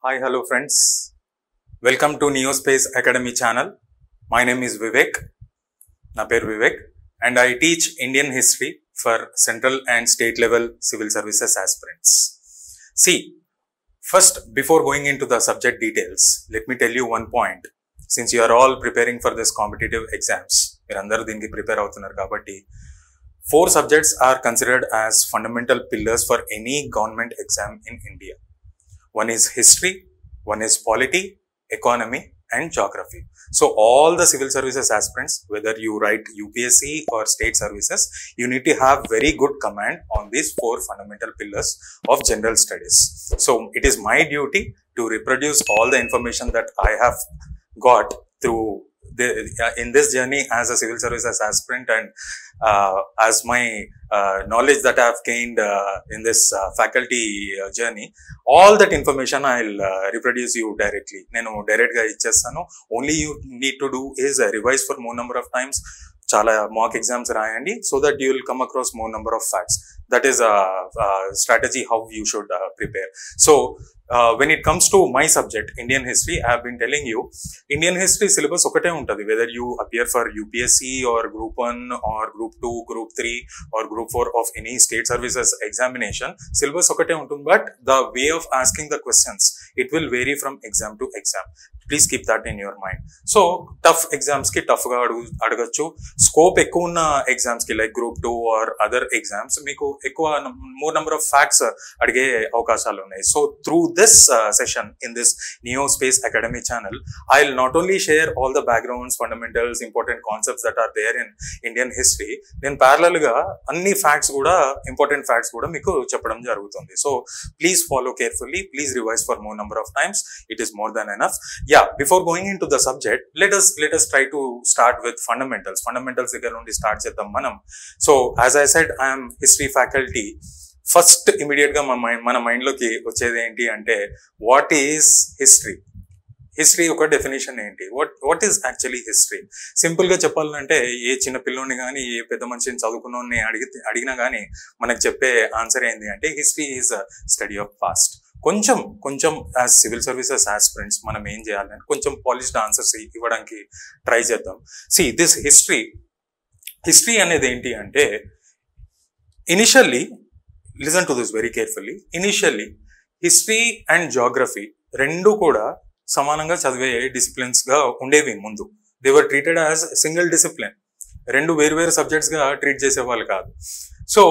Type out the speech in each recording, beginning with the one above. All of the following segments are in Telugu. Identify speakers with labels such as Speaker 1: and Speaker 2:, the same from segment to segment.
Speaker 1: Hi, hello friends. Welcome to Neospace Academy channel. My name is Vivek. Na peru Vivek, and I teach Indian history for central and state level civil services aspirants. See, first, before going into the subject details, let me tell you one point. Since you are all preparing for this competitive exams, మీరందరూ దీనికి ప్రిపేర్ అవుతున్నారు కాబట్టి 4 subjects are considered as fundamental pillars for any government exam in India. One is history, one is polity, economy, and geography. So all the civil services aspirants, whether you write UPSC or state services, you need to have very good command on these 4 fundamental pillars of general studies. So it is my duty to reproduce all the information that I have got through in this journey as a civil services aspirant, and as my knowledge that I have gained in this faculty journey, all that information I'll reproduce you directly. Nenu direct ga ichchestanu. Only you need to do is revise for more number of times. Chala mock exams rayandi so that you will come across more number of facts. That is a strategy how you should prepare. So when it comes to my subject, Indian history, I have been telling you, Indian history syllabus okate untadi. Whether you appear for UPSC or Group 1 or Group 2, Group 3 or Group 4 of any state services examination, syllabus okate untundi. But the way of asking the questions, it will vary from exam to exam. Please keep that in your mind. So tough exams ki tough ga adagachu. Scope ekku unna exams ki like Group 2 or other exams meeku ekkuva more number of facts adige avakasalu unnai. So through this session in this Neospace Academy channel, I'll not only share all the backgrounds, fundamentals, important concepts that are there in Indian history, then parallel ga anni facts kuda, important facts kuda meeku cheppadam jarugutundi. So please follow carefully, please revise for more number of times. It is more than enough. Yeah, before going into the subject, let us try to start with fundamentals. Fundamentals దగ్గర నుండి స్టార్ట్ చేద్దాం మనం. So as I said, I am history faculty. First immediate గా మన మైండ్ లోకి వచ్చేది ఏంటి అంటే, వాట్ ఈస్ హిస్టరీ? హిస్టరీ ఒక డెఫినేషన్ ఏంటి? What is actually history? Simple గా చెప్పాలంటే, ఏ చిన్న పిల్లోని కానీ ఏ పెద్ద మనిషిని చదువుకున్నోని అడిగినా కానీ మనకు చెప్పే ఆన్సర్ ఏంటి అంటే, history is study of past. కొంచెం యాజ్ సివిల్ సర్వీసెస్ ఆస్పిరెంట్స్ మనం ఏం చేయాలని కొంచెం పాలిష్డ్ ఆన్సర్స్ ఇవ్వడానికి ట్రై చేద్దాం. సి దిస్ హిస్టరీ అనేది ఏంటి అంటే, initially, listen to this very carefully, initially history and geography రెండు కూడా సమానంగా చదివే డిసిప్లిన్స్ గా ఉండేవి ముందు. They were treated as single discipline. రెండు వేరు సబ్జెక్ట్స్ గా ట్రీట్ చేసేవాళ్ళు కాదు. సో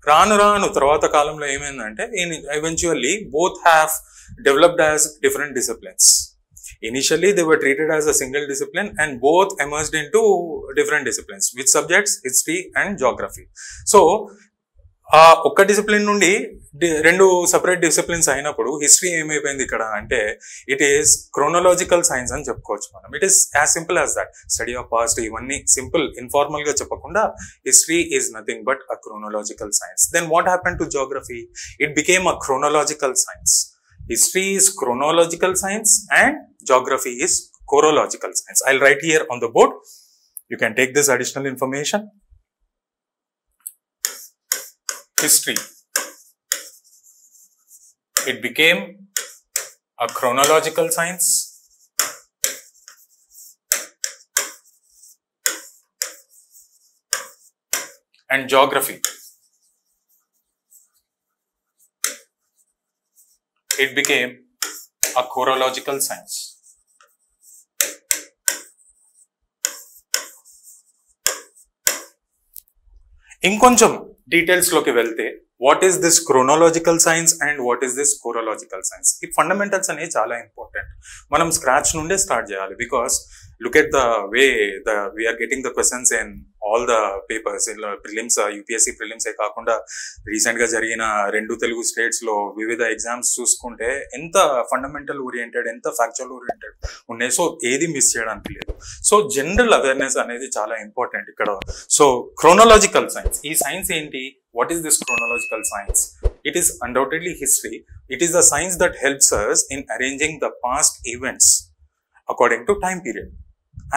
Speaker 1: రాను తర్వాత కాలంలో ఏమైందంటే, eventually both have developed as different disciplines. Initially they were treated as a single discipline and both emerged into different disciplines. Which subjects? History and geography. So ఒక్క డిసిప్లిన్ నుండి రెండు సపరేట్ డిసిప్లిన్స్ అయినప్పుడు హిస్టరీ ఏమైపోయింది ఇక్కడ అంటే, ఇట్ ఈస్ క్రోనలాజికల్ సైన్స్ అని చెప్పుకోవచ్చు మనం. It is as simple as that. Study of past, ఇవన్నీ సింపుల్ ఇన్ఫార్మల్ గా చెప్పకుండా history is nothing but a chronological science. Then what happen to geography? It became a chronological science. History is chronological science and geography is chorological science. I'll write here on the board. You can take this additional information. History. It became a chronological science. And geography. It became a chorological science. ఇంకొంచెం డీటెయిల్స్ లోకి వెళ్తే, what is this chronological science and what is this chorological science? ఈ ఫండమెంటల్స్ అనేవి చాలా ఇంపార్టెంట్. మనం స్క్రాచ్ నుండే స్టార్ట్ చేయాలి. Because look at the way we are getting the questions in all the papers. Prelims, UPSC prelims ఏ కాకుండా రీసెంట్ గా జరిగిన 2 తెలుగు స్టేట్స్ లో వివిధ ఎగ్జామ్స్ చూసుకుంటే ఎంత ఫండమెంటల్ ఓరియంటెడ్, ఎంత ఫ్యాక్చువల్ ఓరియంటెడ్ ఉన్నాయి. సో ఏది మిస్ చేయడానికి లేదు. సో జనరల్ అవేర్నెస్ అనేది చాలా ఇంపార్టెంట్ ఇక్కడ. సో క్రోనలాజికల్ సైన్స్, ఈ సైన్స్ ఏంటి? What is this chronological science? It is undoubtedly history. It is the science that helps us in arranging the past events according to time period.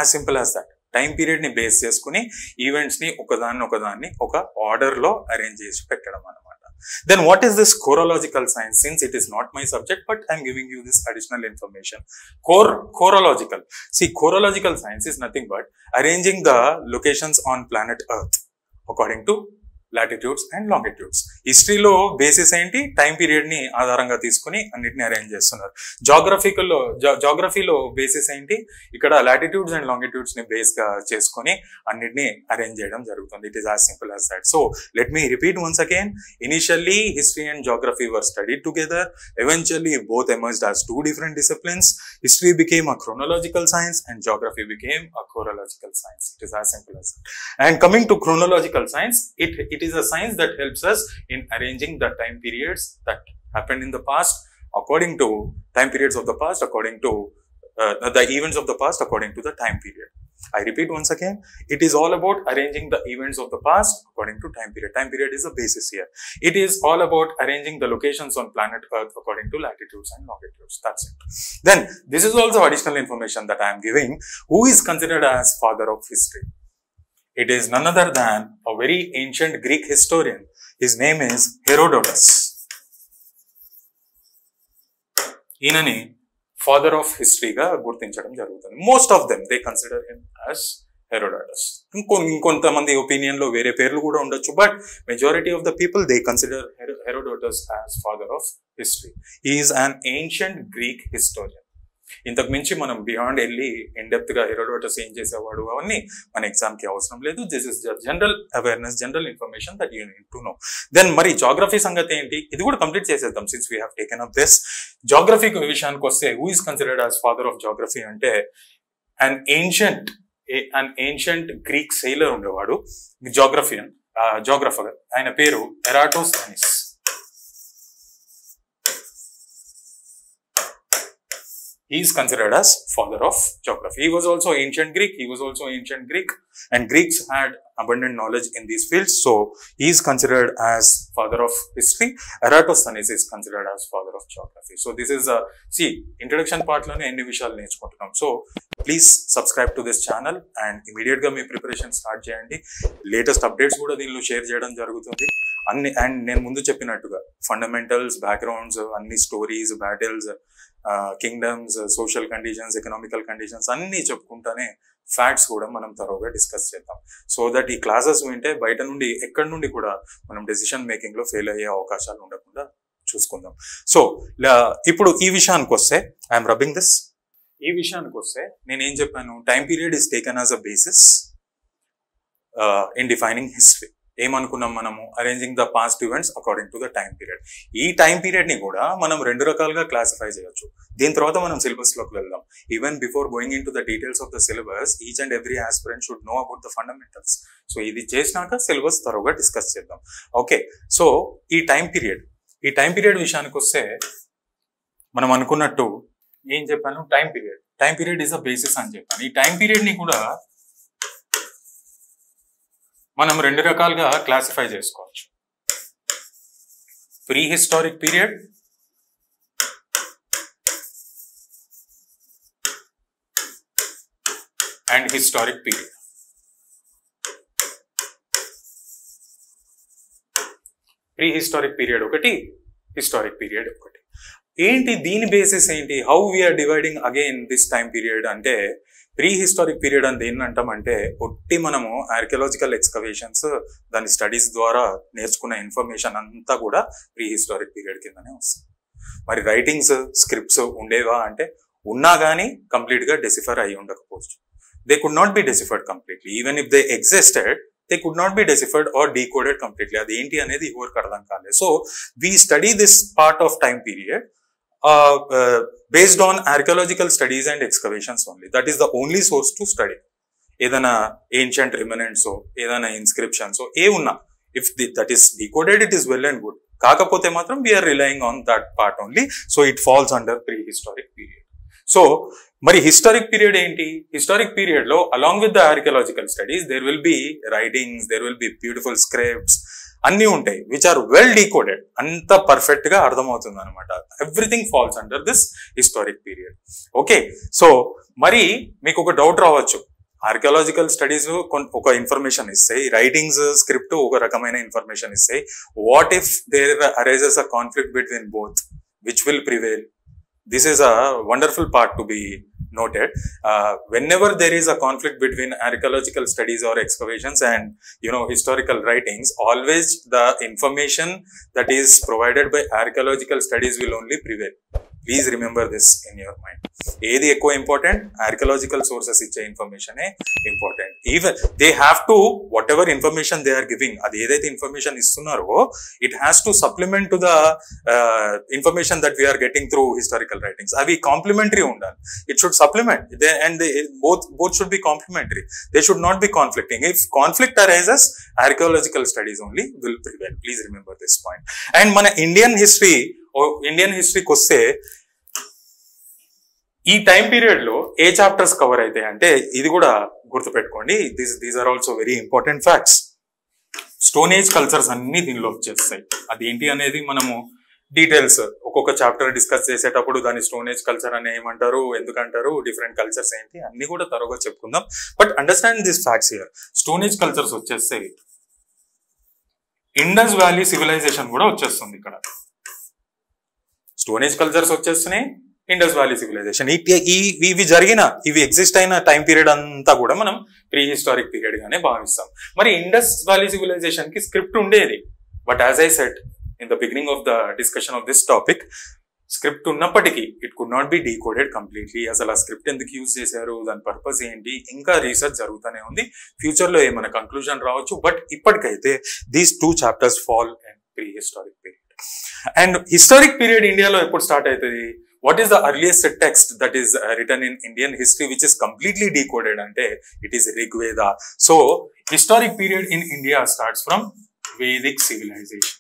Speaker 1: As simple as that. Time period ni base చేసుకుని ఈవెంట్స్ ని ఒకదాన్ని ఒక ఆర్డర్ లో అరేంజ్ చేసి పెట్టడం అన్నమాట. Then what is this chorological science? Since it is not my subject, but I'm giving you this additional information. Chorological. See, chorological science is nothing but arranging the locations on planet Earth according to latitudes and longitudes. హిస్టరీలో బేసిస్ ఏంటి? టైం పీరియడ్ ని ఆధారంగా తీసుకుని అన్నిటిని అరేంజ్ చేస్తున్నారు. జాగ్రఫీలో బేసిస్ ఏంటి? ఇక్కడ లాటిట్యూడ్స్ అండ్ లాంగిట్యూడ్స్ ని బేస్ గా చేసుకుని అన్నిటిని అరేంజ్ చేయడం జరుగుతుంది. It is as simple as that. So let me repeat once again. Initially history and geography were studied together. Eventually both emerged as two different disciplines. History became a chronological science and geography became a chorological science. It is as simple as that. And coming to chronological science, it is a science that helps us in arranging the time periods that happened in the past according to time periods of the past, according to the events of the past according to the time period. I repeat once again, it is all about arranging the events of the past according to time period. Time period is the basis here. It is all about arranging the locations on planet Earth according to latitudes and longitudes. That's it. Then this is also additional information that I am giving. Who is considered as father of history? It is none other than a very ancient Greek historian. His name is Herodotus. ఈయనని ఫాదర్ ఆఫ్ హిస్టరీగా గుర్తించడం జరుగుతుంది. Most of them they consider him as Herodotus. ఇంకొంతమంది ఒపీనియన్ లో వేరే పేర్లు కూడా ఉండొచ్చు, but majority of the people they consider Herodotus as father of history. He is an ancient Greek historian. ఇంతకు మించి మనం బియాండ్ వెళ్ళి ఇన్ డెప్త్ గా హెరోడోటస్ ఏం చేసేవాడు అవన్నీ మన ఎగ్జామ్ కి అవసరం లేదు. This is general awareness, general information that you need to know. Then మరి జాగ్రఫీ సంగతి ఏంటి? ఇది కూడా కంప్లీట్ చేసేద్దాం since we have taken up this. Geography విషయానికి వస్తే who is considered as father of geography అంటే అన్ ఏన్షియంట్ గ్రీక్ సెయిలర్ ఉండేవాడు, జాగ్రఫర్. ఆయన పేరు ఎరాటోస్థెనిస్. He is considered as father of geography. He was also ancient Greek. And Greeks had abundant knowledge in these fields. So, he is considered as father of history. Eratosthenes is considered as father of geography. So, this is introduction part lone enni vishayalu nechukuntunnam. So, please subscribe to this channel and immediate ga mee preparation start cheyandi. Latest updates kuda deenlo share cheyadam jarugutundi. And నేను ముందు చెప్పినట్టుగా ఫండమెంటల్స్, బ్యాక్గ్రౌండ్స్, అన్ని stories, battles, kingdoms, social conditions, economical conditions అన్ని చెప్పుకుంటానే ఫ్యాక్ట్స్ కూడా మనం తరోగా డిస్కస్ చేద్దాం. సో దట్ ఈ క్లాసెస్ వింటే బయట నుండి ఎక్కడి నుండి కూడా మనం డెసిషన్ మేకింగ్ లో ఫెయిల్ అయ్యే అవకాశాలు ఉండకుండా చూసుకుందాం. సో ఇప్పుడు ఈ విషయానికి వస్తే ఐఎమ్ రబ్బింగ్ దిస్. ఈ విషయానికి వస్తే నేనేం చెప్పాను? Time period is taken as a basis in defining history. ఏమనుకున్నాం మనము? Arranging the past events according to the time period. ఈ టైం పీరియడ్ ని కూడా మనం రెండు రకాలుగా క్లాసిఫై చేయొచ్చు. దీని తర్వాత మనం సిలబస్ లోకి వెళ్దాం. Even before going in to the details of the syllabus, each and every aspirant should know about the fundamentals. So ఇది చేసినాక సిలబస్ త్వరగా డిస్కస్ చేద్దాం. ఓకే, సో ఈ టైం పీరియడ్ విషయానికి వస్తే మనం అనుకున్నట్టు ఏం చెప్పాను? Time period is a basis అని చెప్పాను. ఈ టైం పీరియడ్ ని కూడా మనం రెండు రకాలుగా క్లాసిఫై చేసుకోవచ్చు. Prehistoric period and historic period. Prehistoric period ఒకటి, హిస్టారిక్ పీరియడ్ ఒకటి. ఏంటి దీని బేసిస్ ఏంటి? How we're dividing again this time period అంటే, ప్రీ హిస్టారిక్ పీరియడ్ అని దేన్ని అంటామంటే, ఒట్టి మనము ఆర్కియాలజికల్ ఎక్స్కవేషన్స్, దాని స్టడీస్ ద్వారా నేర్చుకున్న ఇన్ఫర్మేషన్ అంతా కూడా ప్రీ హిస్టారిక్ పీరియడ్ కిందనే వస్తుంది. మరి రైటింగ్స్, స్క్రిప్ట్స్ ఉండేవా అంటే ఉన్నా కానీ కంప్లీట్ గా డెసిఫర్ అయి ఉండకపోవచ్చు. They could not be deciphered completely. Even if they existed, they could not be deciphered or decoded completely. అది ఏంటి అనేది ఎవరికి అర్థం కాలేదు. So we study this part of time period based on archaeological studies and excavations only. That is the only source to study. ఏదైనా ancient remnants, ఏదైనా inscriptions, ఏ ఉన్నా, if that is decoded, it is well and good. కాకపోతే మాత్రం we are relying on that part only. So it falls under prehistoric period. So మరి హిస్టారిక్ పీరియడ్ ఏంటి? హిస్టారిక్ పీరియడ్ లో along with the archaeological studies there will be writings, there will be beautiful scripts అన్ని ఉంటాయి విచ్ ఆర్ వెల్ డీకోడెడ్. అంత పర్ఫెక్ట్ గా అర్థమవుతుంది అనమాట. Everything falls under this historic period. Okay, so మరి మీకు ఒక డౌట్ రావచ్చు, ఆర్కియాలజికల్ స్టడీస్ ఒక ఇన్ఫర్మేషన్ ఇస్తాయి, రైటింగ్స్ స్క్రిప్ట్ ఒక రకమైన ఇన్ఫర్మేషన్ ఇస్తాయి. What if there arises a conflict between both, which will prevail? This is a wonderful part to be noted. Whenever there is a conflict between archaeological studies or excavations and historical writings, always the information that is provided by archaeological studies will only prevail. Please remember this in your mind. ఏది ఎక్కువ ఇంపార్టెంట్? ఆర్కియాలజికల్ సోర్సెస్ ఇచ్చే information important. Even they have to whatever information they are giving, అది ఏదైతే ఇన్ఫర్మేషన్ ఇస్తున్నారో it has to supplement to the information that we're getting through historical writings. అవి కాంప్లిమెంటరీ ఉండాలి. It should supplement and both should be complementary. They should not be conflicting. If conflict arises, archaeological studies only will prevail. Please remember this point. And మన ఇండియన్ హిస్టరీకి వస్తే ఈ టైం పీరియడ్ లో ఏ చాప్టర్స్ కవర్ అవుతాయి అంటే ఇది కూడా గుర్తుపెట్టుకోండి. These are also very important facts. Stone age cultures అన్ని దీనిలో వచ్చేస్తాయి. అదేంటి అనేది మనము డీటెయిల్స్ ఒక్కొక్క చాప్టర్ డిస్కస్ చేసేటప్పుడు దాని స్టోన్ ఏజ్ కల్చర్ అని ఏమంటారు, ఎందుకంటారు, డిఫరెంట్ కల్చర్స్ ఏంటి అన్ని కూడా తరువుగా చెప్పుకుందాం. But understand this facts here. Stone age cultures వచ్చేస్తాయి. ఇండస్ వ్యాలీ సివిలైజేషన్ కూడా వచ్చేస్తుంది ఇక్కడ. స్టోన్ ఏజ్ కల్చర్స్ వచ్చేస్తున్నాయి, ఇండస్ వ్యాలీ సివిలైజేషన్. ఇవి ఎగ్జిస్ట్ అయిన టైం పీరియడ్ అంతా కూడా మనం ప్రీ హిస్టారిక్ పీరియడ్ గానే భావిస్తాం. మరి ఇండస్ వ్యాలీ సివిలైజేషన్ కి స్క్రిప్ట్ ఉండేది. But as I said in the beginning of the discussion of this topic, script ఉన్నప్పటికీ it could not be decoded completely. అసలు ఆ స్క్రిప్ట్ ఎందుకు యూజ్ చేశారు, దాని పర్పస్ ఏంటి, ఇంకా రీసెర్చ్ జరుగుతూనే ఉంది. ఫ్యూచర్ లో ఏమైనా కంక్లూజన్ రావచ్చు. బట్ ఇప్పటికైతే these 2 chapters fall in pre historic period. And historic period ఇండియాలో ఎప్పుడు స్టార్ట్ అవుతుంది? What is the earliest text that is written in Indian history which is completely decoded? Ante it is Rig Veda. So historic period in India starts from Vedic civilization.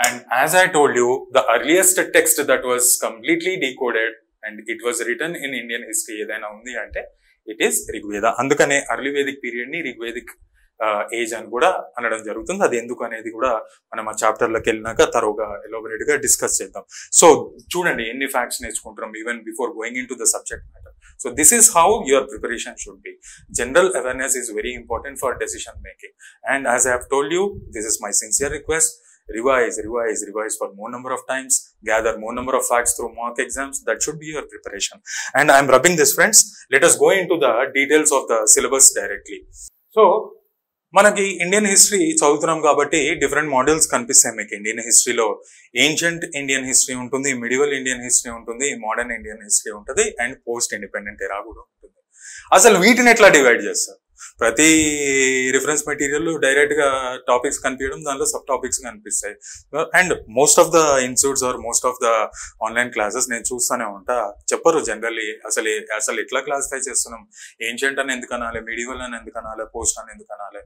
Speaker 1: And as I told you, the earliest text that was completely decoded and it was written in Indian history edaina undi ante it is Rig Veda. Andukane early Vedic period ni Rig Vedic age అని కూడా అనడం జరుగుతుంది. అది ఎందుకు అనేది కూడా మనం ఆ చాప్టర్లోకి వెళ్ళినాక తరువుగా ఎలాబొరేట్ గా డిస్కస్ చేద్దాం. సో చూడండి ఎన్ని ఫ్యాక్ట్స్ నేర్చుకుంటాం even before going in to the subject matter. So this is how your preparation should be. General awareness is very important for decision making. And as I have told you, this is my sincere request. Revise for more number of times, gather more number of facts through mock exams. That should be your preparation. And I am rubbing this, friends. Let us go into the details of the syllabus directly. So మనకి ఇండియన్ హిస్టరీ చదువుతున్నాం కాబట్టి డిఫరెంట్ మోడల్స్ కనిపిస్తాయి మీకు. ఇండియన్ హిస్టరీలో ఏన్షియంట్ ఇండియన్ హిస్టరీ ఉంటుంది, మిడివల్ ఇండియన్ హిస్టరీ ఉంటుంది, మోడర్న్ ఇండియన్ హిస్టరీ ఉంటుంది, అండ్ పోస్ట్ ఇండిపెండెంట్ ఎరా కూడా ఉంటుంది. అసలు వీటిని ఎట్లా డివైడ్ చేస్తారు? ప్రతి రిఫరెన్స్ మెటీరియల్ డైరెక్ట్ గా టాపిక్స్ కనిపించడం, దానిలో సబ్ టాపిక్స్ కనిపిస్తాయి. And most of the institutes are most of the online classes నేను చూస్తూనే ఉంటా, చెప్పరు జనరల్లీ అసలు ఎట్లా క్లాసిఫై చేస్తున్నాం, ఏన్షియంట్ అని ఎందుకు అనాలి, మిడివల్ అని ఎందుకు అనాలి, పోస్ట్ అని ఎందుకు అనాలి,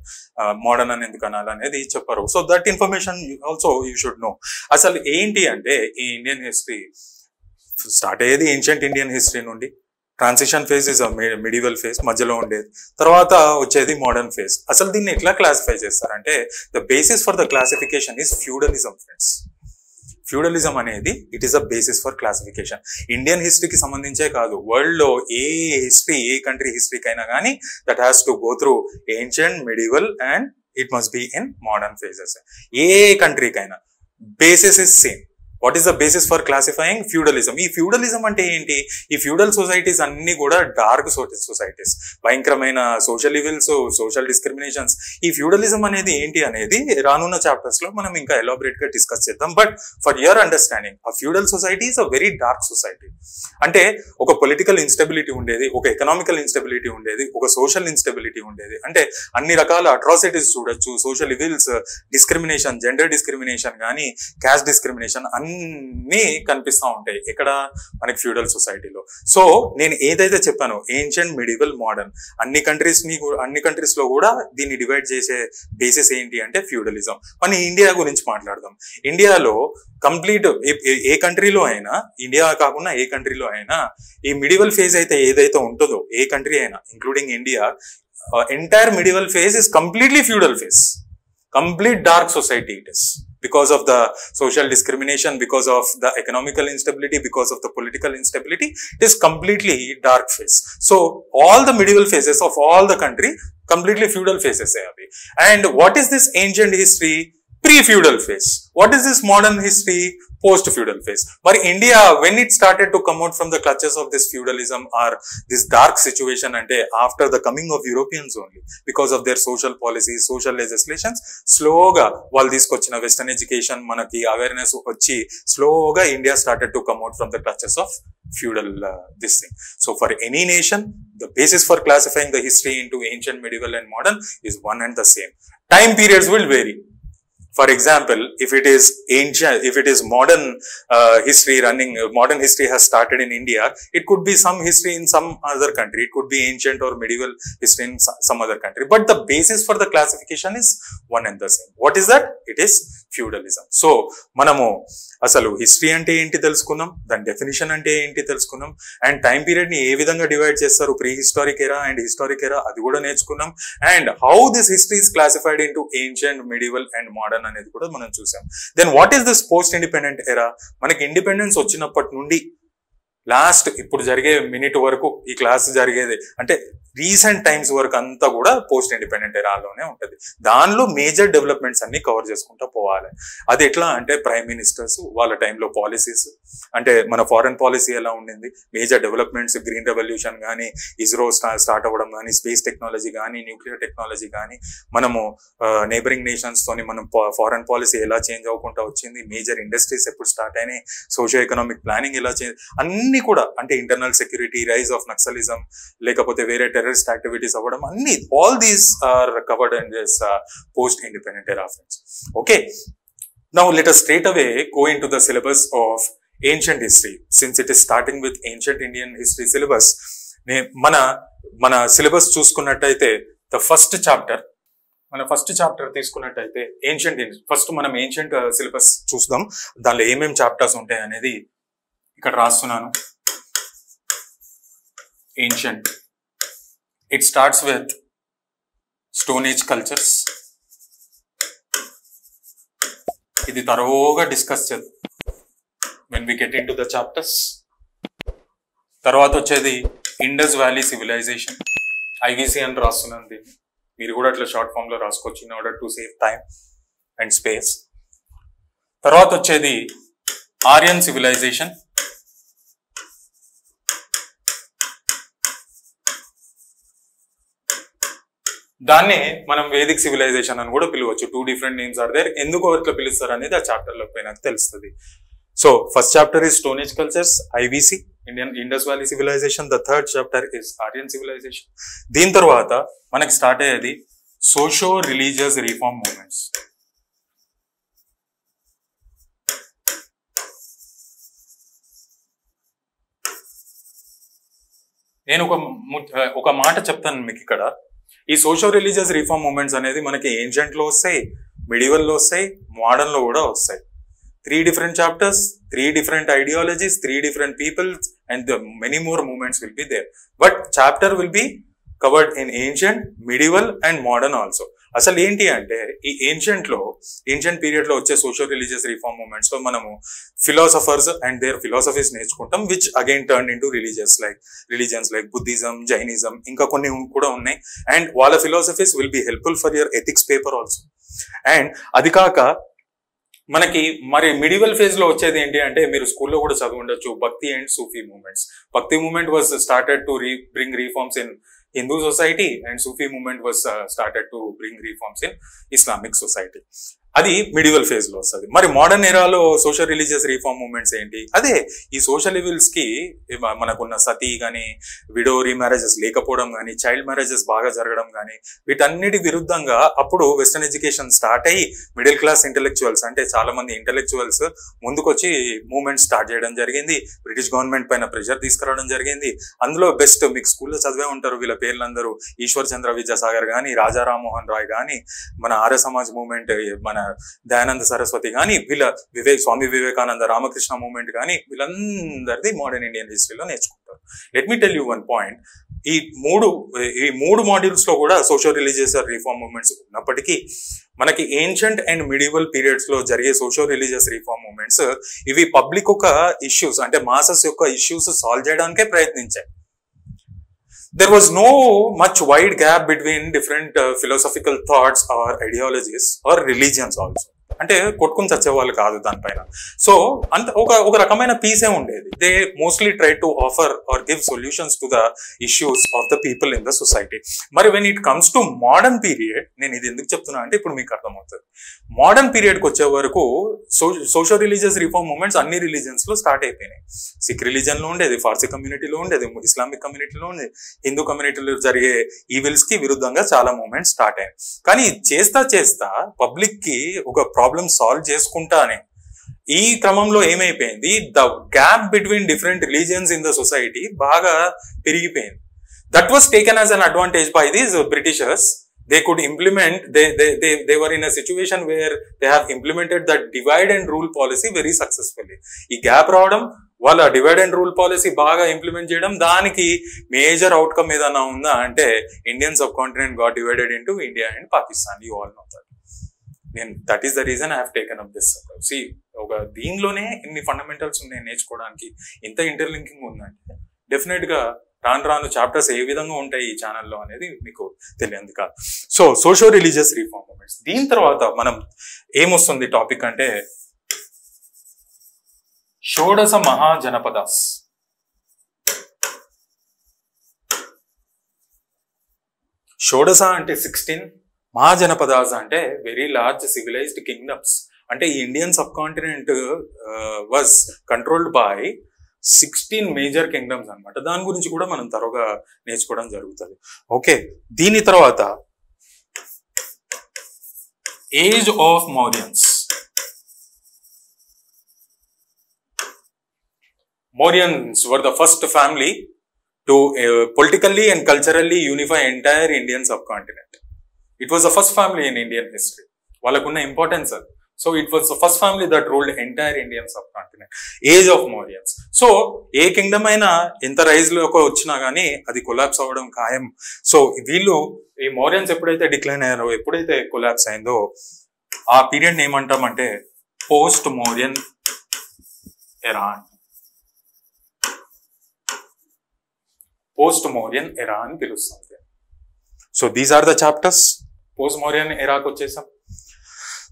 Speaker 1: మోడర్న్ అని ఎందుకు అనాలి అనేది చెప్పరు. So that information also you should know. అసలు ఏంటి అంటే ఈ ఇండియన్ హిస్టరీ స్టార్ట్ అయ్యేది ఏన్షియంట్ ఇండియన్ హిస్టరీ నుండి. Transition phase is medieval phase, మధ్యలో ఉండేది. తర్వాత వచ్చేది మోడర్న్ ఫేజ్. అసలు దీన్ని ఎట్లా క్లాసిఫై చేస్తారంటే the basis for the classification is feudalism friends. Feudalism అనేది it is the basis for classification. Indian హిస్టరీకి సంబంధించే కాదు, వరల్డ్ లో ఏ హిస్టరీ, ఏ కంట్రీ హిస్టరీకి అయినా కానీ that has to go through ancient, medieval and it must be in modern phases. ఏ కంట్రీకైనా basis is same. What is the basis for classifying? Feudalism. ఈ ఫ్యూడలిజం అంటే ఏంటి? ఈ ఫ్యూడల్ సొసైటీస్ అన్ని కూడా డార్క్ సొసైటీస్, భయంకరమైన సోషల్ ఈవిల్స్, సోషల్ డిస్క్రిమినేషన్స్. ఈ ఫ్యూడలిజం అనేది ఏంటి అనేది రానున్న చాప్టర్స్ లో మనం ఇంకా ఎలాబొరేట్ గా డిస్కస్ చేద్దాం. బట్ ఫర్ యువర్ అండర్స్టాండింగ్, ఆ feudal society is a very dark society. అంటే ఒక పొలిటికల్ ఇన్స్టెబిలిటీ ఉండేది, ఒక ఎకనామికల్ ఇన్స్టెబిలిటీ ఉండేది, ఒక సోషల్ ఇన్స్టెబిలిటీ ఉండేది. అంటే అన్ని రకాల అట్రాసిటీస్ చూడొచ్చు, social evils, discrimination, gender discrimination కానీ, క్యాస్ట్ డిస్క్రిమినేషన్ అన్ని కనిపిస్తూ ఉంటాయి ఇక్కడ మనకి ఫ్యూడల్ సొసైటీలో. సో నేను ఏదైతే చెప్పానో ఏన్షియంట్, మిడివల్, మోడర్న్, అన్ని కంట్రీస్ లో కూడా దీన్ని డివైడ్ చేసే బేసిస్ ఏంటి అంటే ఫ్యూడలిజం. మన ఇండియా గురించి మాట్లాడదాం. ఇండియాలో కంప్లీట్ ఏ కంట్రీలో అయినా, ఇండియా కాకుండా ఏ కంట్రీలో అయినా ఈ మిడివల్ ఫేజ్ అయితే ఏదైతే ఉంటుందో, ఏ కంట్రీ అయినా including India, entire medieval phase is completely feudal phase, complete dark society it is. because of the social discrimination, because of the economical instability, because of the political instability. It is completely dark phase. So all the medieval phases of all the country completely feudal phases. And what is this ancient history? Pre-feudal phase. What is this modern history? Post-feudal phase. But India, when it started to come out from the clutches of this feudalism or this dark situation, and after the coming of Europeans only, because of their social policies, social legislations, slowly, while this kochina Western education, manaki awareness vachi, slowly India started to come out from the clutches of feudal this thing. So for any nation, the basis for classifying the history into ancient, medieval and modern is one and the same. Time periods will vary. For example, if it is ancient, if it is modern history running, modern history has started in India, it could be some history in some other country. It could be ancient or medieval history in some other country. But the basis for the classification is one and the same. What is that? It is feudalism. So, manamu asalu history ante enti telusukunnam, dan definition ante enti telusukunnam, and time period ni ఏ విధంగా డివైడ్ చేస్తారు, prehistoric era and historic era, అది కూడా నేర్చుకున్నాం. And how this history is classified into ancient, medieval and modern అనేది కూడా మనం చూసాం. Then what is this post independent era? మనకి ఇండిపెండెన్స్ వచ్చినప్పటి నుండి లాస్ట్ ఇప్పుడు జరిగే మినిట్ వరకు ఈ క్లాస్ జరిగేది అంటే రీసెంట్ టైమ్స్ వరకు అంతా కూడా పోస్ట్ ఇండిపెండెంట్ ఎరాలోనే ఉంటది. దానిలో మేజర్ డెవలప్మెంట్స్ అన్ని కవర్ చేసుకుంటూ పోవాలి. అది ఎట్లా అంటే ప్రైమ్ మినిస్టర్స్ వాళ్ళ టైంలో పాలసీస్, అంటే మన ఫారెన్ పాలసీ ఎలా ఉండింది, మేజర్ డెవలప్మెంట్స్, గ్రీన్ రెవల్యూషన్ కానీ, ఇస్రో స్టార్ట్ అవ్వడం కానీ, స్పేస్ టెక్నాలజీ కానీ, న్యూక్లియర్ టెక్నాలజీ కానీ, మనము నేబరింగ్ నేషన్స్ తోని మనం ఫారెన్ పాలసీ ఎలా చేంజ్ అవ్వకుండా వచ్చింది, మేజర్ ఇండస్ట్రీస్ ఎప్పుడు స్టార్ట్ అయినాయి, సోషియో ఎకనామిక్ ప్లానింగ్ ఎలా చేంజ్, అన్ని కూడా అంటే internal security, rise of naxalism, లేకపోతే వేరే టెర్రరిస్ట్ యాక్టివిటీస్ అవ్వడం, అన్ని all these are covered in this post independent era friends. Okay, now let us straight away go into the syllabus of ancient history. Since it is starting with ancient Indian history syllabus, మన సిలబస్ చూసుకున్నట్టయితే ద ఫస్ట్ చాప్టర్ తీసుకున్నట్టయితే ఏన్షియంట్, ఫస్ట్ మనం ఏన్షియంట్ సిలబస్ చూద్దాం. దానిలో ఏమేమి చాప్టర్స్ ఉంటాయి అనేది ఇక్కడ రాస్తున్నాను. Ancient, it starts with stone age cultures. ఇది తరోగా డిస్కస్ చేద్దాం when we get into the chapters. తర్వాత వచ్చేది ఇండస్ వ్యాలీ సివిలైజేషన్, ఐవిసి అని రాస్తున్నాను దీన్ని. మీరు కూడా అట్లా షార్ట్ ఫామ్ లో రాసుకోవచ్చు in order to save time and space. తర్వాత వచ్చేది ఆర్యన్ సివిలైజేషన్, దాన్నే మనం వేదిక్ సివిలైజేషన్ అని కూడా పిలవచ్చు. 2 different నేమ్స్ ఆర్ దేర్. ఎందుకు అట్లా పిలుస్తారు అనేది ఆ చాప్టర్ లో పోయినాక తెలుస్తుంది. So first chapter is stone age cultures, IVC, Indus valley civilisation. The third chapter is Aryan civilisation. దీని తర్వాత మనకి స్టార్ట్ అయ్యేది సోషో రిలీజియస్ రిఫార్మ్ మూవ్మెంట్స్. నేను ఒక మాట చెప్తాను మీకు ఇక్కడ. ఈ సోషో రిలీజియస్ రిఫార్మ్ మూవ్మెంట్స్ అనేది మనకి ఏన్షియంట్ లో వస్తాయి, మిడివల్ లో వస్తాయి, మోడర్న్ లో కూడా వస్తాయి. 3 different chapters, 3 different ideologies, 3 different peoples, and the many more movements will be there. But chapter will be covered in ancient, medieval and modern also. అసలు ఏంటి అంటే ఈ ఏన్షియంట్ పీరియడ్ లో వచ్చే సోషల్ రిలీజియస్ రిఫార్మ్ మూవ్మెంట్స్ లో మనము ఫిలాసఫర్స్ అండ్ దేర్ ఫిలాసఫీస్ నేర్చుకుంటాం, which again turn into religions like Buddhism, Jainism, ఇంకా కొన్ని కూడా ఉన్నాయి. అండ్ వాళ్ళ philosophies will be helpful for your ethics paper also. And అది కాక మనకి మరి మిడివల్ ఫేజ్ లో వచ్చేది ఏంటి అంటే మీరు స్కూల్లో కూడా చదివి ఉండొచ్చు, bhakti and Sufi movements. Bhakti movement was started to bring reforms in Hindu society and Sufi movement was started to bring reforms in Islamic society. అది మిడివల్ ఫేజ్ లో వస్తుంది. మరి మోడర్న్ ఎరాలో సోషల్ రిలీజియస్ రిఫార్మ్ మూవ్మెంట్స్ ఏంటి? అదే ఈ సోషల్ ఈవిల్స్ కి మనకున్న సతీ కానీ, విడో రీమ్యారేజెస్ లేకపోవడం కానీ, చైల్డ్ మ్యారేజెస్ బాగా జరగడం కానీ, వీటన్నిటి విరుద్ధంగా అప్పుడు వెస్టర్న్ ఎడ్యుకేషన్ స్టార్ట్ అయ్యి మిడిల్ క్లాస్ ఇంటెలెక్చువల్స్ అంటే చాలా మంది ఇంటెలెక్చువల్స్ ముందుకొచ్చి మూవ్మెంట్ స్టార్ట్ చేయడం జరిగింది. బ్రిటిష్ గవర్నమెంట్ పైన ప్రెషర్ తీసుకురావడం జరిగింది. అందులో బెస్ట్ మీకు స్కూల్లో చదివే ఉంటారు వీళ్ళ పేర్లందరూ, ఈశ్వర్ చంద్ర విద్యాసాగర్ కానీ, రాజా రామ్మోహన్ రాయ్ కానీ, మన ఆర్య సమాజ్ మూవ్మెంట్ మన దయానంద సరస్వతి కానీ, వీళ్ళ స్వామి వివేకానంద రామకృష్ణ మూవ్మెంట్ కానీ, వీళ్ళందరిది మోడర్న్ ఇండియన్ హిస్టరీలో నేర్చుకుంటారు. Let me tell you one point. ఈ మూడు మాడ్యూల్స్ లో కూడా సోషల్ రిలీజియస్ రిఫార్మ్ మూవ్మెంట్స్ ఉన్నప్పటికీ మనకి ఏన్షియంట్ అండ్ మిడివల్ పీరియడ్స్ లో జరిగే సోషల్ రిలీజియస్ రిఫార్మ్ మూవ్మెంట్స్ ఇవి పబ్లిక్ ఒక ఇష్యూస్ అంటే మాసెస్ యొక్క ఇష్యూస్ సాల్వ్ చేయడానికే ప్రయత్నించాయి. There was no much wide gap between different philosophical thoughts or ideologies or religions also. అంటే కొట్టుకుని చచ్చేవాళ్ళు కాదు దానిపైన. సో అంత ఒక రకమైన పీసే ఉండేది. They mostly try to offer or give solutions to the issues of the people in the society. మరి when it comes to modern period, నేను ఇది ఎందుకు చెప్తున్నా అంటే ఇప్పుడు మీకు అర్థమవుతుంది. మోడర్న్ పీరియడ్కి వచ్చే వరకు సోషల్ రిలీజియస్ రిఫార్మ్ మూవ్మెంట్స్ అన్ని రిలీజియన్స్ లో స్టార్ట్ అయిపోయినాయి. సిక్ రిలీజన్ లో ఉండేది, ఫార్సీ కమ్యూనిటీలో ఉండేది, ఇస్లామిక్ కమ్యూనిటీలో ఉండేది, హిందూ కమ్యూనిటీలో జరిగే ఈవిల్స్ కి విరుద్ధంగా చాలా మూవ్మెంట్స్ స్టార్ట్ అయ్యాయి. కానీ చేస్తా పబ్లిక్ కి ఒక ప్రాబ్లమ్ సాల్వ్ చేసుకుంటానే ఈ క్రమంలో ఏమైపోయింది, the gap between different religions in the society బాగా పెరిగిపోయింది. That was taken as an advantage by these Britishers. They could implement, they were in a situation where they have implemented that divide and rule policy very successfully. ఈ గ్యాప్ రావడం, వాళ్ళ డివైడ్ అండ్ రూల్ పాలసీ బాగా ఇంప్లిమెంట్ చేయడం, దానికి మేజర్ అవుట్కమ్ ఏదైనా ఉందా అంటే Indian subcontinent got divided into India and Pakistan. You all know that. That is the reason I have taken up this. See ఒక దీనిలోనే ఇన్ని ఫండమెంటల్స్ ఉన్నాయి నేర్చుకోవడానికి, ఇంత ఇంటర్లింకింగ్ ఉందంటే డెఫినెట్ గా రాను చాప్టర్స్ ఏ విధంగా ఉంటాయి ఈ ఛానల్లో అనేది మీకు తెలియదు కాదు. So social religious reform movements. దీని తర్వాత మనం ఏమొస్తుంది టాపిక్ అంటే షోడశ మహాజనపదాస్. షోడశ అంటే 16, మహాజనపదాస్ అంటే వెరీ లార్జ్ సివిలైజ్డ్ కింగ్డమ్స్. అంటే ఈ Indian subcontinent was controlled by 16 major kingdoms అనమాట. దాని గురించి కూడా మనం త్వరగా నేర్చుకోవడం జరుగుతుంది. ఓకే, దీని తర్వాత age of Mauryans. Mauryans were the first family to politically and culturally unify entire Indian subcontinent. It was the first family in Indian history. Valakunna importance అది. So it was the first family that ruled entire Indian subcontinent. Age of Mauryans. So A Kingdom అయినా ఎంత రైజ్ లోకి వచ్చినా గానీ అది కొలాప్స్ అవ్వడం ఖాయం. సో వీళ్ళు ఈ మౌర్యన్స్ ఎప్పుడైతే డిక్లైన్ అయ్యారో, ఎప్పుడైతే కొలాప్స్ అయిందో ఆ పీరియడ్ ఏమంటామంటే పోస్ట్ మౌర్యన్ ఎరా. పోస్ట్ మౌర్యన్ ఎరా అని పిలుస్తుంది. So these are the chapters. Post Mauryan ఎరాకి వచ్చేసాం.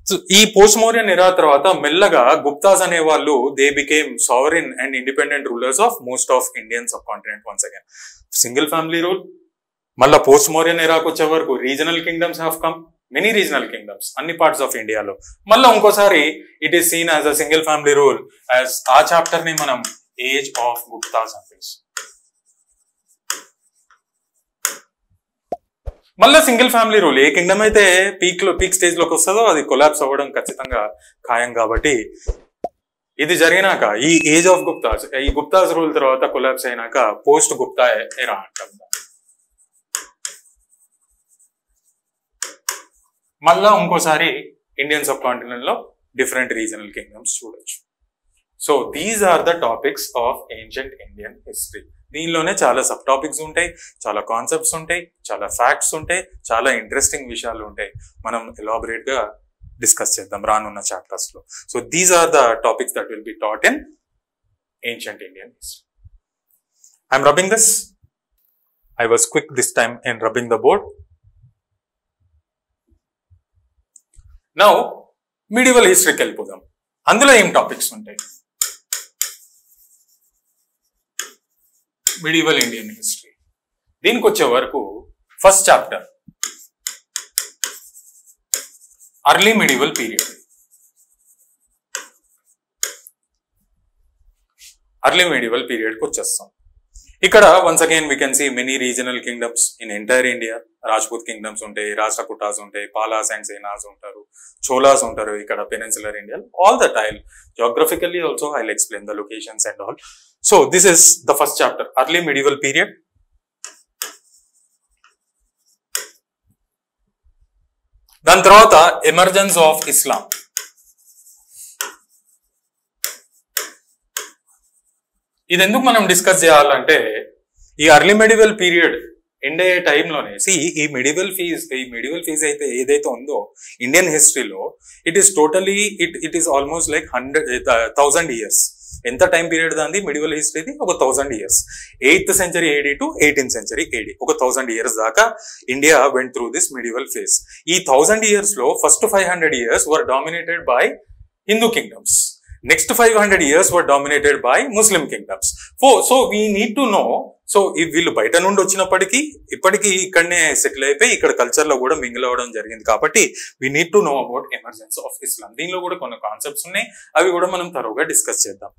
Speaker 1: సో ఈ పోస్ట్ మౌర్యన్ ఎరా తర్వాత మెల్లగా గుప్తాస్ అనే వాళ్ళు they became sovereign and independent rulers of most of Indian sub continent. Once again single family rule. మళ్ళా పోస్ట్ మౌర్యన్ ఎరాకి వచ్చే వరకు regional kingdoms have come, many regional kingdoms అన్ని పార్ట్స్ ఆఫ్ ఇండియాలో. మళ్ళీ ఇంకోసారి it is seen as a single family rule. As ఆ చాప్టర్ ని మనం ఏజ్ ఆఫ్ గుప్తాస్ అని పిలుస్తాం. మళ్ళీ సింగిల్ ఫ్యామిలీ రూల్. ఏ కింగ్డమ్ అయితే పీక్ స్టేజ్ లోకి వస్తుందో అది కొలాప్స్ అవ్వడం ఖచ్చితంగా ఖాయం. కాబట్టి ఇది జరిగినాక ఈ ఏజ్ ఆఫ్ గుప్తాస్, ఈ గుప్తాస్ రూల్ తర్వాత కొలాప్స్ అయినాక పోస్ట్ గుప్తా ఎరా అంటాం. మళ్ళా ఇంకోసారి ఇండియన్ సబ్ కాంటినెంట్ లో డిఫరెంట్ రీజనల్ కింగ్డమ్స్ చూడొచ్చు. So these are the topics of ancient Indian history. దీనిలోనే చాలా సబ్ టాపిక్స్ ఉంటాయి, చాలా కాన్సెప్ట్స్ ఉంటాయి, చాలా ఫ్యాక్ట్స్ ఉంటాయి, చాలా ఇంట్రెస్టింగ్ విషయాలు ఉంటాయి. మనం ఎలాబరేట్ గా డిస్కస్ చేద్దాం రానున్న చాప్టర్స్ లో. So these are the topics that will be taught in ancient Indian history. I'm rubbing this. I was quick this time in rubbing the board. Now medieval హిస్టరీకి వెళ్ళిపోదాం. అందులో ఏం టాపిక్స్ ఉంటాయి? Medieval Indian history. దీనికి వచ్చే వరకు first chapter early medieval period. Early medieval period కి వచ్చేస్తాం. ఇక్కడ once again we can see many regional kingdoms in entire India. Rajput kingdoms ఉంటాయి, రాష్ట్రకూటాస్ ఉంటాయి, పాలాస్ అండ్ సేనాస్ ఉంటారు, చోలాస్ ఉంటారు ఇక్కడ peninsular India. All that I'll geographically also I'll explain the locations and all. So this is the first chapter, early medieval period. దాని తర్వాత ఎమర్జెన్స్ ఆఫ్ ఇస్లాం. ఇది ఎందుకు మనం డిస్కస్ చేయాలంటే ఈ అర్లీ మెడివల్ పీరియడ్ ఎండ్ అయ్యే టైంలోనే ఈ మెడివల్ ఫీజ్ అయితే ఏదైతే ఉందో ఇండియన్ హిస్టరీలో it is totally it is almost like 1000 years. ఎంత టైం పీరియడ్ దాన్ని మెడివల్ హిస్టరీది? ఒక 1000 years. 8th century AD to 18th century AD, ఒక 1000 years దాకా India went through this medieval phase. ఈ 1000 years లో first 500 years were dominated by Hindu kingdoms. Next 500 years were dominated by Muslim kingdoms. So we need to know, so వీళ్ళు బయట నుండి వచ్చినప్పటికీ ఇప్పటికీ ఇక్కడనే సెటిల్ అయిపోయి ఇక్కడ కల్చర్ లో కూడా మింగిల్ అవ్వడం జరిగింది. కాబట్టి we need to know about emergence of Islam. దీనిలో కూడా కొన్ని కాన్సెప్ట్స్ ఉన్నాయి, అవి కూడా మనం తరువుగా డిస్కస్ చేద్దాం.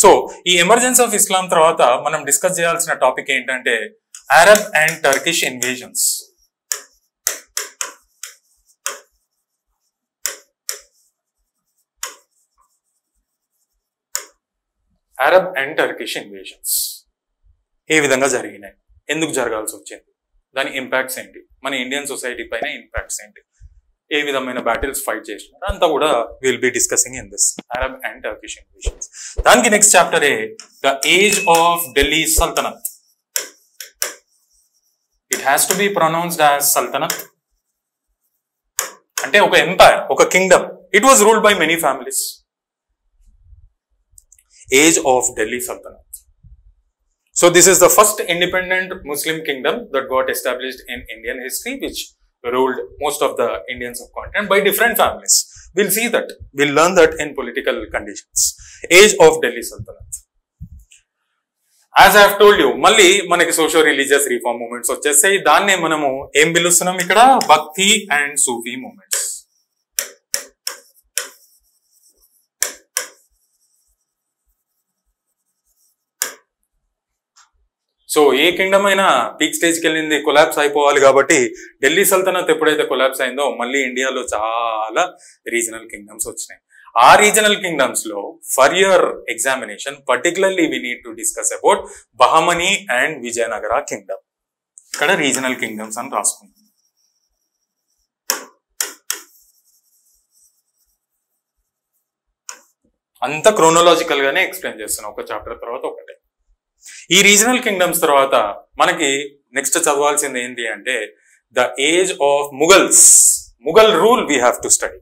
Speaker 1: సో ఈ ఎమర్జెన్స్ ఆఫ్ ఇస్లాం తర్వాత మనం డిస్కస్ చేయాల్సిన టాపిక్ ఏంటంటే Arab and Turkish invasions. Arab and Turkish invasions ఏ విధంగా జరిగినాయి, ఎందుకు జరగాల్సి వచ్చింది, దాని ఇంపాక్ట్స్ ఏంటి, మన ఇండియన్ సొసైటీ పైన ఇంపాక్ట్స్ ఏంటి, ఏ విధమైన బ్యాటిల్స్ ఫైట్ చేసినారు, అంతా కూడా will be discussing in this Arab and Turkish invasions. దానికి next chapter the age of Delhi Saltanat. It has to be pronounced as Saltanat. అంటే ఒక ఎంపైర్, ఒక kingdom. It was ruled by many families. Age of Delhi Sultanate. So this is the first independent Muslim kingdom that got established in Indian history, which ruled most of the Indian subcontinent by different families. We'll see that. We'll learn that in political conditions. Age of Delhi Sultanate. As I have told you, మళ్ళీ మనకి సోషో రిలీజియస్ రిఫార్మ్ మూవ్మెంట్స్ వచ్చేసాయి. దాన్నే మనము ఏం పిలుస్తున్నాం ఇక్కడ? భక్తి and Sufi movements. So A Kingdom అయినా పీక్ స్టేజ్కి వెళ్ళింది, కొలాప్స్ అయిపోవాలి. కాబట్టి ఢిల్లీ సల్తనత్ ఎప్పుడైతే కొలాప్స్ అయిందో మళ్ళీ ఇండియాలో చాలా రీజనల్ కింగ్డమ్స్ వచ్చినాయి. ఆ రీజనల్ కింగ్డమ్స్ లో for your examination particularly we need to discuss about Bahmani and Vijayanagara Kingdom. ఇక్కడ రీజనల్ కింగ్డమ్స్ అని రాసుకుంటాం. అంత క్రోనలాజికల్ గానే ఎక్స్ప్లెయిన్ చేస్తున్నాం, ఒక చాప్టర్ తర్వాత ఒకటే. ఈ రీజనల్ కింగ్డమ్స్ తర్వాత మనకి నెక్స్ట్ చదవాల్సింది ఏంటి అంటే the age of Mughals. Mughal rule we have to study.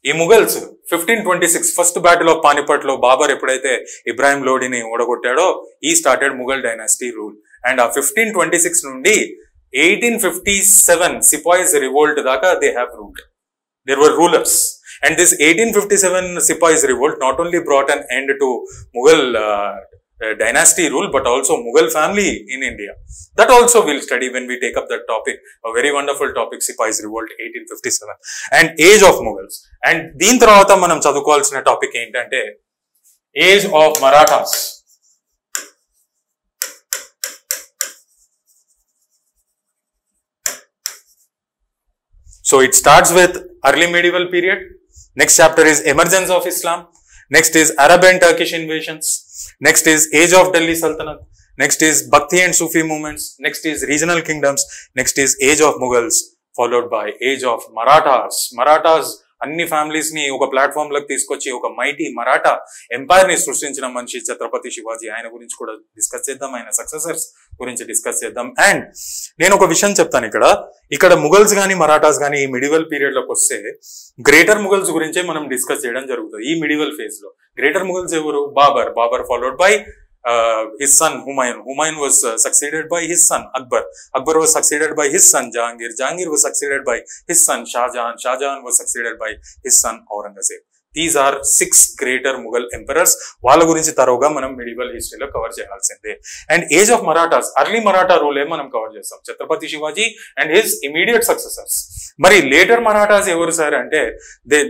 Speaker 1: ఈ Mughals 1526 first battle of Panipat లో బాబర్ ఎప్పుడైతే ఇబ్రాహిం లోడిని ఓడగొట్టాడో ఈ started Mughal dynasty rule. And ఆ 1526 నుండి 1857 సిపాయిస్ రివోల్ట్ దాకా they have ruled. There were rulers. And this 1857 Sepoys revolt not only brought an end to Mughal dynasty rule, but also Mughal family in India. That also we'll study when we take up that topic, a very wonderful topic, Sepoys revolt 1857 and age of Mughals. And దీని తర్వాత మనం చదువుకోవాల్సిన టాపిక్ ఏంటంటే age of Marathas. So it starts with early medieval period. Next chapter is emergence of Islam. Next is Arab and Turkish invasions. Next is age of Delhi Sultanate. Next is Bhakti and Sufi movements. Next is regional kingdoms. Next is age of Mughals, followed by age of Marathas. Marathas అన్ని ఫ్యామిలీస్ ని ఒక ప్లాట్ఫామ్ లోకి తీసుకొచ్చి ఒక మైటీ మరాఠా ఎంపైర్ ని సృష్టించిన మనిషి ఛత్రపతి శివాజీ. ఆయన గురించి కూడా డిస్కస్ చేద్దాం, ఆయన సక్సెసర్స్ గురించి డిస్కస్ చేద్దాం. అండ్ నేను ఒక విషయం చెప్తాను, ఇక్కడ ముగల్స్ గానీ మరాఠాస్ గానీ ఈ మిడివల్ పీరియడ్ లోకి వస్తే గ్రేటర్ ముగల్స్ గురించే మనం డిస్కస్ చేయడం జరుగుతుంది. ఈ మిడివల్ ఫేజ్ లో గ్రేటర్ ముగల్స్ ఎవరు? Babur followed by his son Humayun was succeeded by his son Akbar was succeeded by his son Jahangir was succeeded by his son Shah Jahan was succeeded by his son Aurangzeb. These are 6 greater Mughal emperors. వాళ్ళ గురించి తరువుగా మనం మిడివల్ హిస్టరీలో కవర్ చేయాల్సిందే. And age of Marathas, early Maratha rule మనం కవర్ చేస్తాం, Chhatrapati Shivaji and his immediate successors. మరి లేటర్ మరాఠాస్ ఎవరు సార్ అంటే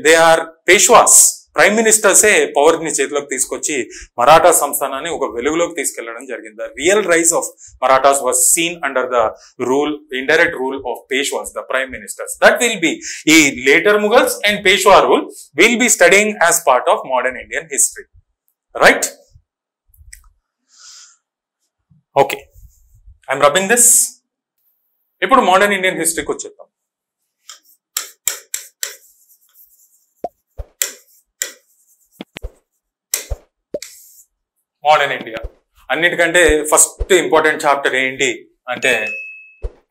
Speaker 1: దే ఆర్ పేష్వాస్. ప్రైమ్ మినిస్టర్సే పవర్ ని చేతిలోకి తీసుకొచ్చి మరాఠా సంస్థానాన్ని ఒక వెలుగులోకి తీసుకెళ్లడం జరిగింది. The real rise of Marathas was seen under the rule, indirect rule of Peshwas, the prime ministers. That will be ఈ later Mughals and Peshwa rule will be studying as part of modern Indian history. Right? Okay, I'm rubbing this. ఇప్పుడు మోడర్న్ ఇండియన్ హిస్టరీకి వచ్చేద్దాం. Modern India. అన్నిటికంటే ఫస్ట్ ఇంపార్టెంట్ చాప్టర్ ఏంటి అంటే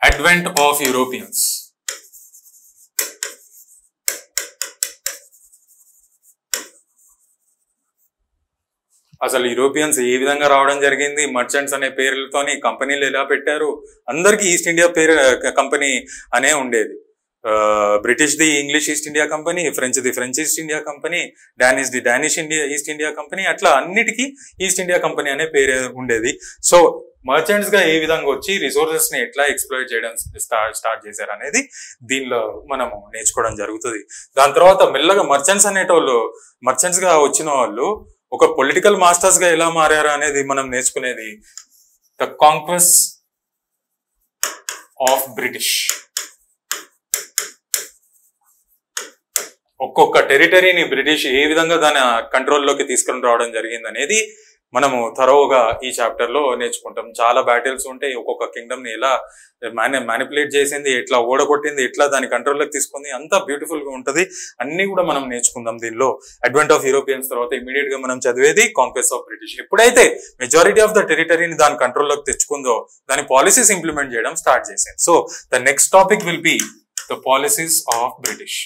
Speaker 1: అడ్వెంట్ ఆఫ్ యూరోపియన్స్. అసలు యూరోపియన్స్ ఏ విధంగా రావడం జరిగింది, మర్చెంట్స్ అనే పేర్లతోని కంపెనీలు ఎలా పెట్టారు, అందరికి ఈస్ట్ ఇండియా పేరు కంపెనీ అనే ఉండేది. British the English east India company, French the French east India company, Danish the Danish India east India company, అట్లా అన్నిటికీ ఈస్ట్ ఇండియా కంపెనీ అనే పేరు ఉండేది. సో మర్చెంట్స్ గా ఏ విధంగా వచ్చి రిసోర్సెస్ ని ఎట్లా ఎక్స్ప్లోయిట్ చేయడం స్టార్ట్ చేశారు అనేది దీనిలో మనము నేర్చుకోవడం జరుగుతుంది. దాని తర్వాత మెల్లగా మర్చెంట్స్ గా వచ్చిన వాళ్ళు ఒక పొలిటికల్ మాస్టర్స్ గా ఎలా మారారు అనేది మనం నేర్చుకునేది ద కాంక్వెస్ట్ ఆఫ్ బ్రిటిష్. ఒక్కొక్క టెరిటరీని బ్రిటిష్ ఏ విధంగా దాని కంట్రోల్లోకి తీసుకొని రావడం జరిగింది అనేది మనము థరోగా ఈ చాప్టర్ లో నేర్చుకుంటాం. చాలా బ్యాటిల్స్ ఉంటాయి, ఒక్కొక్క కింగ్డమ్ ని ఎలా మ్యానిపులేట్ చేసింది, ఎట్లా ఓడగొట్టింది, ఎట్లా దాని కంట్రోల్లోకి తీసుకుంది, అంతా బ్యూటిఫుల్ గా ఉంటది. అన్ని కూడా మనం నేర్చుకుందాం దీనిలో. అడ్వెంట్ ఆఫ్ యూరోపియన్స్ తర్వాత ఇమీడియట్ గా మనం చదివేది కాంక్వెస్ట్ ఆఫ్ బ్రిటిష్. ఎప్పుడైతే మెజారిటీ ఆఫ్ ద టెరిటరీని దాని కంట్రోల్లోకి తెచ్చుకుందో దాని పాలసీస్ ఇంప్లిమెంట్ చేయడం స్టార్ట్ చేసింది. So the next topic will be the policies of British.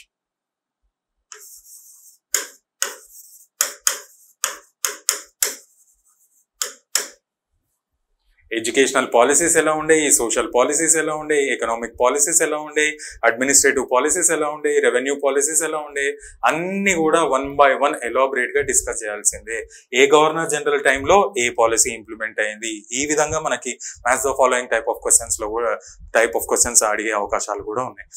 Speaker 1: Educational policies ఎలా ఉండేవి, సోషల్ పాలసీస్ ఎలా ఉండేవి, ఎకనామిక్ పాలసీస్ ఎలా ఉండేవి, అడ్మినిస్ట్రేటివ్ పాలసీస్ ఎలా ఉండేవి, రెవెన్యూ పాలసీస్ ఎలా ఉండేవి, అన్ని కూడా 1 by 1 ఎలాబరేట్ గా డిస్కస్ చేయాల్సిందే. ఏ గవర్నర్ జనరల్ టైంలో ఏ పాలసీ ఇంప్లిమెంట్ అయింది, ఈ విధంగా మనకి maths the following type of questions అడిగే అవకాశాలు కూడా ఉన్నాయి.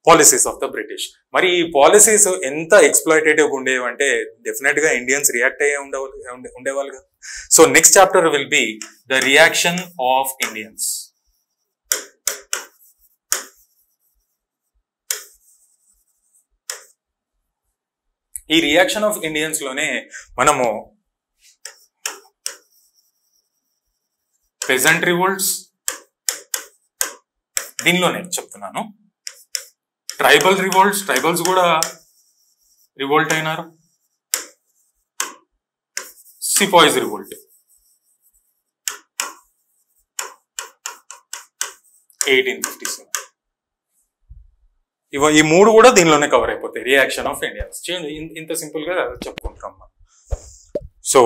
Speaker 1: Policies of the British. మరి ఈ పాలసీస్ ఎంత ఎక్స్ప్లాయిటేటివ్ ఉండేవి అంటే డెఫినెట్ గా ఇండియన్స్ రియాక్ట్ అయ్యే ఉండేవాళ్ళు కదా. So next chapter will be the reaction of Indians. ఈ రియాక్షన్ ఆఫ్ ఇండియన్స్ లోనే మనము పెజెంట్ రివోల్ట్స్, దీనిలోనే చెప్తున్నాను, ట్రైబల్ రివోల్ట్స్, ట్రైబల్స్ కూడా రివోల్ట్ అయినారు, సిపాయిస్ రివోల్ట్ 1857. ఈ మూడు కూడా దీనిలోనే కవర్ అయిపోతాయి. రియాక్షన్ ఆఫ్ ఇండియన్స్ ఇంత సింపుల్ గా చెప్పుకుంటున్నాం మనం. సో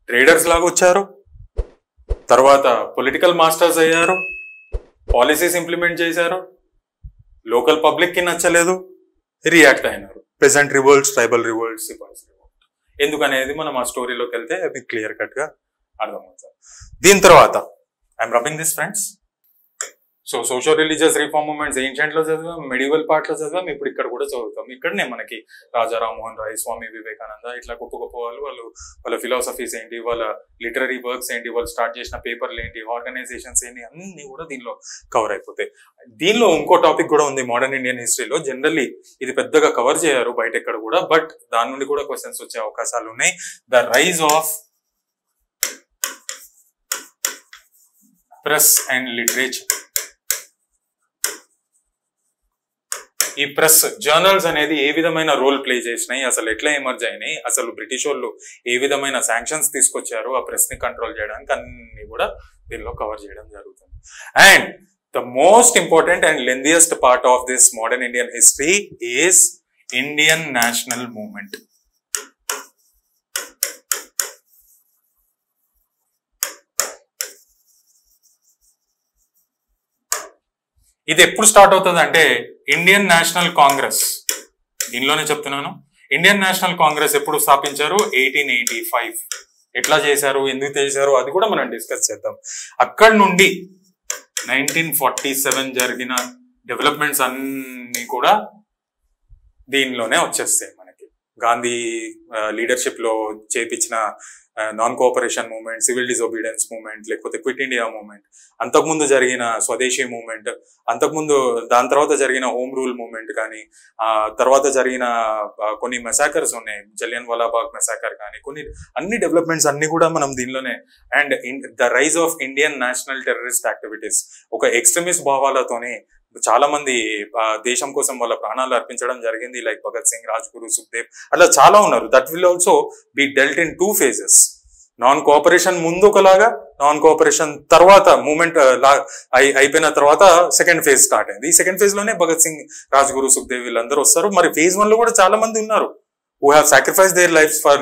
Speaker 1: ట్రేడర్స్ లాగా వచ్చారు, తర్వాత పొలిటికల్ మాస్టర్స్ అయ్యారు, పాలసీస్ ఇంప్లిమెంట్ చేశారు, లోకల్ పబ్లిక్ కి నచ్చలేదు, రియాక్ట్ అయినారు. Peasant revolts, tribal revolts, sepoys revolt. ఎందుకనేది మనం ఆ స్టోరీలోకి వెళ్తే మీకు క్లియర్ కట్ గా అర్థమవుతుంది. దీని తర్వాత I'm rubbing this friends. So social religious reform movements ancient లో చదివాం, మెడివల్ పార్ట్ లో చదివాం, ఇప్పుడు ఇక్కడ కూడా చదువుతాం. ఇక్కడనే మనకి రాజా రామ్మోహన్ రాయ్, స్వామి వివేకానంద, ఇట్లా గొప్ప గొప్ప వాళ్ళ ఫిలాసఫీస్ ఏంటి, వాళ్ళ లిటరరీ వర్క్స్ ఏంటి, వాళ్ళు స్టార్ట్ చేసిన పేపర్లు ఏంటి, ఆర్గనైజేషన్స్ ఏంటి, అన్ని కూడా దీనిలో కవర్ అయిపోతాయి. దీనిలో ఇంకో టాపిక్ కూడా ఉంది మోడర్న్ ఇండియన్ హిస్టరీలో. జనరల్లీ ఇది పెద్దగా కవర్ చేయరు బయట ఎక్కడ కూడా, బట్ దాని నుండి కూడా క్వశ్చన్స్ వచ్చే అవకాశాలు ఉన్నాయి. The rise of press and literature. ఈ ప్రెస్, జర్నల్స్ అనేది ఏ విధమైన రోల్ ప్లే చేసినాయి, అసలు ఎట్లా ఎమర్జ్ అయినాయి, అసలు బ్రిటిష్ వాళ్ళు ఏ విధమైన శాంక్షన్స్ తీసుకొచ్చారు ఆ ప్రెస్ ని కంట్రోల్ చేయడానికి, అన్ని కూడా దీనిలో కవర్ చేయడం జరుగుతుంది. And the most important and lengthiest part of this modern Indian history is Indian national movement. ఇది ఎప్పుడు స్టార్ట్ అవుతుంది అంటే ఇండియన్ నేషనల్ కాంగ్రెస్, దీనిలోనే చెప్తున్నాను. ఇండియన్ నేషనల్ కాంగ్రెస్ ఎప్పుడు స్థాపించారు? 1885. ఎట్లా చేశారు, ఎందుకు చేశారు, అది కూడా మనం డిస్కస్ చేద్దాం. అక్కడి నుండి 1947 జరిగిన డెవలప్మెంట్స్ అన్ని కూడా దీనిలోనే వచ్చేస్తాయి మనకి. గాంధీ లీడర్షిప్ లో చేపించిన non cooperation movement, civil disobedience movement, లేకపోతే క్విట్ ఇండియా మూవ్మెంట్, అంతకుముందు జరిగిన స్వదేశీ మూవ్మెంట్, అంతకుముందు దాని తర్వాత జరిగిన హోమ్ రూల్ మూవ్మెంట్ కానీ, తర్వాత జరిగిన కొన్ని మెసాకర్స్ ఉన్నాయి, జలియన్ వాలాబాగ్ మెసాకర్ కానీ, కొన్ని అన్ని డెవలప్మెంట్స్ అన్ని కూడా మనం దీనిలోనే. And the rise of Indian national terrorist activities, ఒక ఎక్స్ట్రీమిస్ట్ భావాలతోనే చాలా మంది దేశం కోసం వాళ్ళ ప్రాణాలు అర్పించడం జరిగింది. లైక్ భగత్ సింగ్, రాజ్గురు, సుఖ్దేవ్, అట్లా చాలా ఉన్నారు. That will also be dealt in 2 phases. Non cooperation ముందు ఒకలాగా, నాన్ కోఆపరేషన్ తర్వాత మూమెంట్ అయిపోయిన తర్వాత సెకండ్ ఫేజ్ స్టార్ట్ అయింది. ఈ సెకండ్ ఫేజ్ లోనే భగత్ సింగ్, రాజ్గురు, సుఖ్దేవ్ వీళ్ళందరూ వస్తారు. మరి ఫేజ్ 1 లో కూడా చాలా మంది ఉన్నారు who have sacrificed their lives for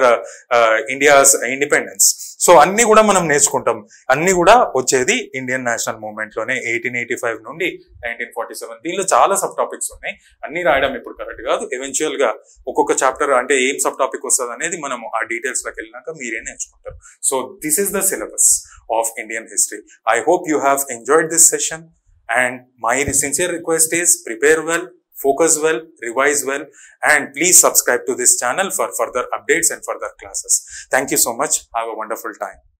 Speaker 1: India's independence. So అన్ని కూడా మనం నేర్చుకుంటాం. అన్ని కూడా వచ్చేది ఇండియన్ నేషనల్ మూవ్మెంట్ లోనే 1885 నుండి 1947. దీనిలో చాలా సబ్ టాపిక్స్ ఉన్నాయి. అన్ని రాయడం ఇప్పుడు కరెక్ట్ కాదు. ఎవెన్చువల్ గా ఒక్కొక్క చాప్టర్ అంటే ఏం సబ్ టాపిక్ వస్తుంది అనేది మనం ఆ డీటెయిల్స్ లోకి వెళ్ళినాక మీరే నేర్చుకుంటారు. So this is the syllabus of Indian history. I hope you have enjoyed this session and my sincere request is prepare well, focus well, revise well, and please subscribe to this channel for further updates and further classes. Thank you so much. Have a wonderful time.